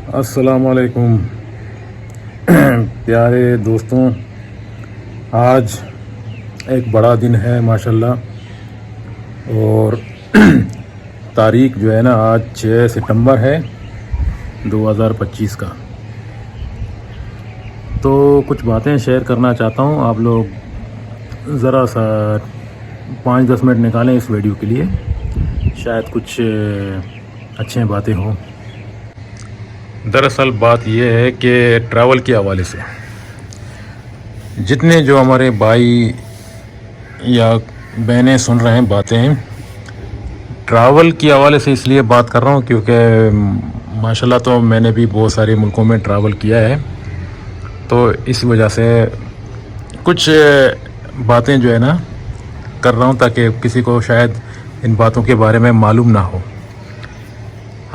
السلام علیکم پیارے دوستوں، آج ایک بڑا دن ہے ماشاءاللہ، اور تاریخ جو ہے نا آج 6 ستمبر ہے 2025 کا۔ تو کچھ باتیں شیئر کرنا چاہتا ہوں، آپ لوگ ذرا سا 5-10 منٹ نکالیں اس ویڈیو کے لیے، شاید کچھ اچھے باتیں ہوں۔ دراصل بات یہ ہے کہ ٹریول کے حوالے سے جتنے جو ہمارے بھائی یا بہنیں سن رہے ہیں باتیں، ٹریول کے حوالے سے اس لیے بات کر رہا ہوں کیونکہ ماشاءاللہ تو میں نے بھی بہت سارے ملکوں میں ٹریول کیا ہے، تو اس وجہ سے کچھ باتیں جو ہے نا کر رہا ہوں تاکہ کسی کو شاید ان باتوں کے بارے میں معلوم نہ ہو۔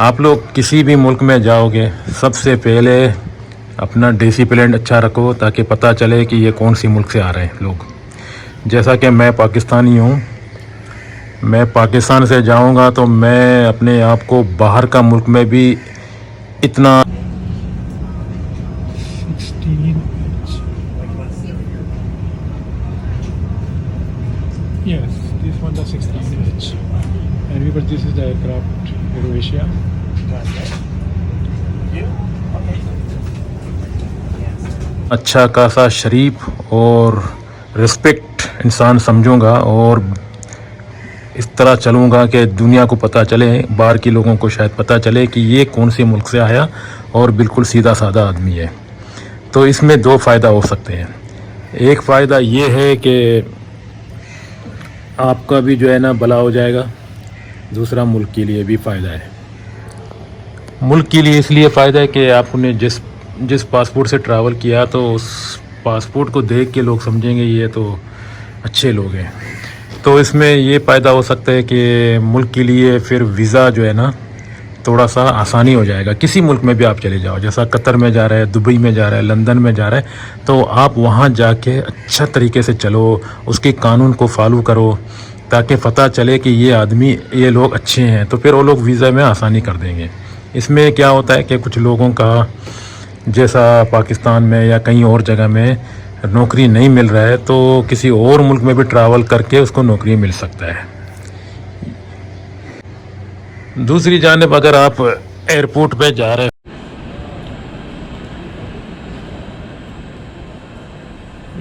آپ لوگ کسی بھی ملک میں جاؤ گے، سب سے پہلے اپنا ڈسپلن اچھا رکھو تاکہ پتہ چلے کہ یہ کون سی ملک سے آ رہے ہیں لوگ۔ جیسا کہ میں پاکستانی ہوں، میں پاکستان سے جاؤں گا تو میں اپنے آپ کو باہر کا ملک میں بھی اتنا Yes, this one the 16 inch, and because this is the aircraft AeroAsia. اچھا خاصا شریف اور رسپیکٹ انسان سمجھوں گا، اور اس طرح چلوں گا کہ دنیا کو پتہ چلے، باہر کے لوگوں کو شاید پتہ چلے کہ یہ کون سے ملک سے آیا اور بالکل سیدھا سادہ آدمی ہے۔ تو اس میں 2 فائدہ ہو سکتے ہیں۔ ایک فائدہ یہ ہے کہ آپ کا بھی جو ہے نا بھلا ہو جائے گا، دوسرا ملک کے لیے بھی فائدہ ہے۔ ملک کے لیے اس لیے فائدہ ہے کہ آپ نے جس پاسپورٹ سے ٹریول کیا تو اس پاسپورٹ کو دیکھ کے لوگ سمجھیں گے یہ تو اچھے لوگ ہیں، تو اس میں یہ فائدہ ہو سکتا ہے کہ ملک کے لیے پھر ویزا جو ہے نا تھوڑا سا آسانی ہو جائے گا۔ کسی ملک میں بھی آپ چلے جاؤ، جیسا قطر میں جا رہے ہیں، دبئی میں جا رہے ہیں، لندن میں جا رہے ہیں، تو آپ وہاں جا کے اچھا طریقے سے چلو، اس کے قانون کو فالو کرو تاکہ پتہ چلے کہ یہ لوگ اچھے ہیں، تو پھر وہ لوگ ویزا میں آسانی کر دیں گے۔ اس میں کیا ہوتا ہے کہ کچھ لوگوں کا جیسا پاکستان میں یا کہیں اور جگہ میں نوکری نہیں مل رہا ہے، تو کسی اور ملک میں بھی ٹریول کر کے اس کو نوکری مل سکتا ہے۔ دوسری جانب اگر آپ ایئرپورٹ پہ جا رہے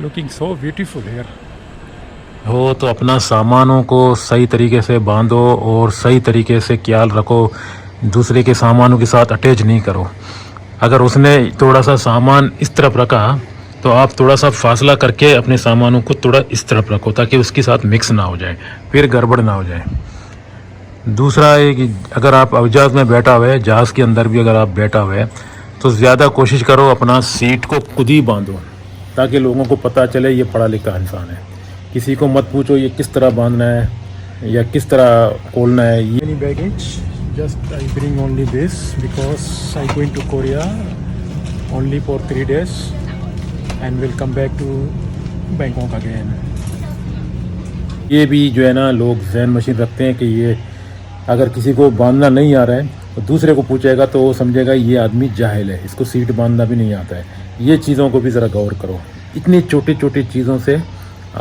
Looking so beautiful here. ہو تو اپنا سامانوں کو صحیح طریقے سے باندھو اور صحیح طریقے سے خیال رکھو، دوسرے کے سامانوں کے ساتھ اٹیچ نہیں کرو۔ اگر اس نے تھوڑا سا سامان اس طرف رکھا تو آپ تھوڑا سا فاصلہ کر کے اپنے سامانوں کو تھوڑا اس طرف رکھو تاکہ اس کے ساتھ مکس نہ ہو جائے، پھر گڑبڑ نہ ہو جائے۔ دوسرا ہے کہ اگر آپ جہاز میں بیٹھا ہوئے، جہاز کے اندر بھی اگر آپ بیٹھا ہوئے تو زیادہ کوشش کرو اپنا سیٹ کو خود ہی باندھو تاکہ لوگوں کو پتہ چلے یہ پڑھا لکھا انسان ہے۔ کسی کو مت پوچھو یہ کس طرح باندھنا ہے یا کس طرح کھولنا ہے۔ Any baggage? Just I bring only this because I going to Korea only for 3 days and will come back to Bangkok again. یہ بھی جو ہے نا لوگ ذہن مشین رکھتے ہیں کہ یہ اگر کسی کو باندھنا نہیں آ رہا ہے تو دوسرے کو پوچھے گا تو وہ سمجھے گا یہ آدمی جاہل ہے، اس کو سیٹ باندھنا بھی نہیں آتا ہے۔ یہ چیزوں کو بھی ذرا غور کرو، اتنی چھوٹی چھوٹی چیزوں سے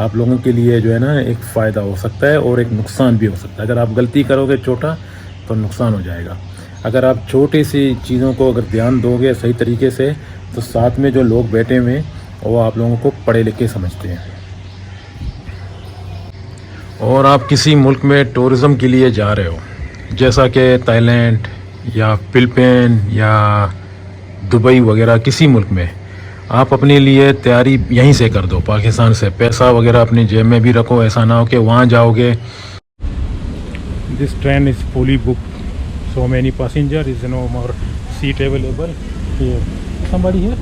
آپ لوگوں کے لیے جو ہے نا ایک فائدہ ہو سکتا ہے اور ایک نقصان بھی ہو سکتا ہے۔ اگر آپ غلطی کرو گے چھوٹا تو نقصان ہو جائے گا، اگر آپ چھوٹی سی چیزوں کو اگر دھیان دو گے صحیح طریقے سے تو ساتھ میں جو لوگ بیٹھے ہوئے وہ آپ لوگوں کو پڑھے لکھے سمجھتے ہیں۔ اور آپ کسی ملک میں ٹورزم کے لیے جا رہے ہو جیسا کہ تائی لینڈ یا فلپین یا دبئی وغیرہ، کسی ملک میں آپ اپنے لیے تیاری یہیں سے کر دو، پاکستان سے پیسہ وغیرہ اپنی جیب میں بھی رکھو، ایسا نہ ہو کہ وہاں جاؤ گے۔ This train is fully booked. So many passengers, is no more seat available here. Somebody here?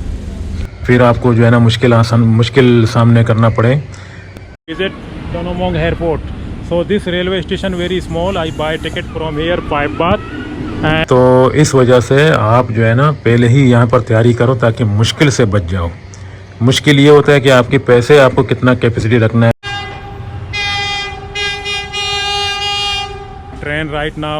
پھر آپ کو جو ہے نا مشکل سامنے کرنا پڑے۔ Visit Tanamong Airport. So this railway station very small. I buy ticket from here 5 baht. تو اس وجہ سے آپ جو ہے نا پہلے ہی یہاں پر تیاری کرو تاکہ مشکل سے بچ جاؤ۔ مشکل یہ ہوتا ہے کہ آپ کے پیسے آپ کو کتنا کیپیسٹی رکھنا ہے۔ train right now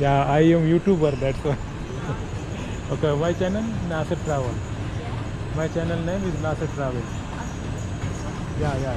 Yeah, I am YouTuber, that's why. Okay, my channel Nasir Travel. My channel name is Nasir Travel. Yeah.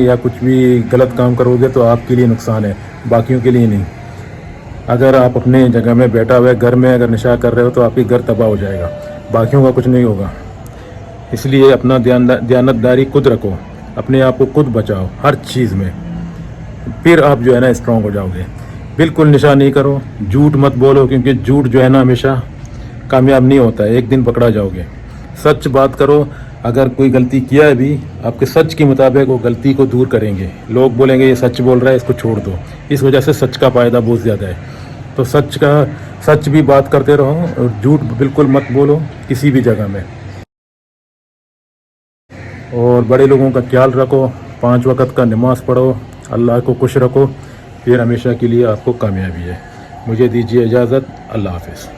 یا کچھ بھی غلط کام کرو گے تو آپ کے لیے نقصان ہے، باقیوں کے لیے نہیں۔ اگر آپ اپنے جگہ میں بیٹھا ہوئے گھر میں اگر نشہ کر رہے ہو تو آپ کی گھر تباہ ہو جائے گا، باقیوں کا کچھ نہیں ہوگا۔ اس لیے اپنا دیانتداری خود رکھو، اپنے آپ کو خود بچاؤ ہر چیز میں، پھر آپ جو ہے نا اسٹرانگ ہو جاؤ گے۔ بالکل نشہ نہیں کرو، جھوٹ مت بولو، کیونکہ جھوٹ جو ہے نا ہمیشہ کامیاب نہیں ہوتا ہے، ایک دن پکڑا جاؤ گے۔ سچ بات کرو، اگر کوئی غلطی کیا ہے بھی، آپ کے سچ کے مطابق وہ غلطی کو دور کریں گے، لوگ بولیں گے یہ سچ بول رہا ہے، اس کو چھوڑ دو۔ اس وجہ سے سچ کا فائدہ بہت زیادہ ہے، تو سچ بھی بات کرتے رہو اور جھوٹ بالکل مت بولو کسی بھی جگہ میں۔ اور بڑے لوگوں کا خیال رکھو، 5 وقت کا نماز پڑھو، اللہ کو خوش رکھو، پھر ہمیشہ کے لیے آپ کو کامیابی ہے۔ مجھے دیجیے اجازت، اللہ حافظ۔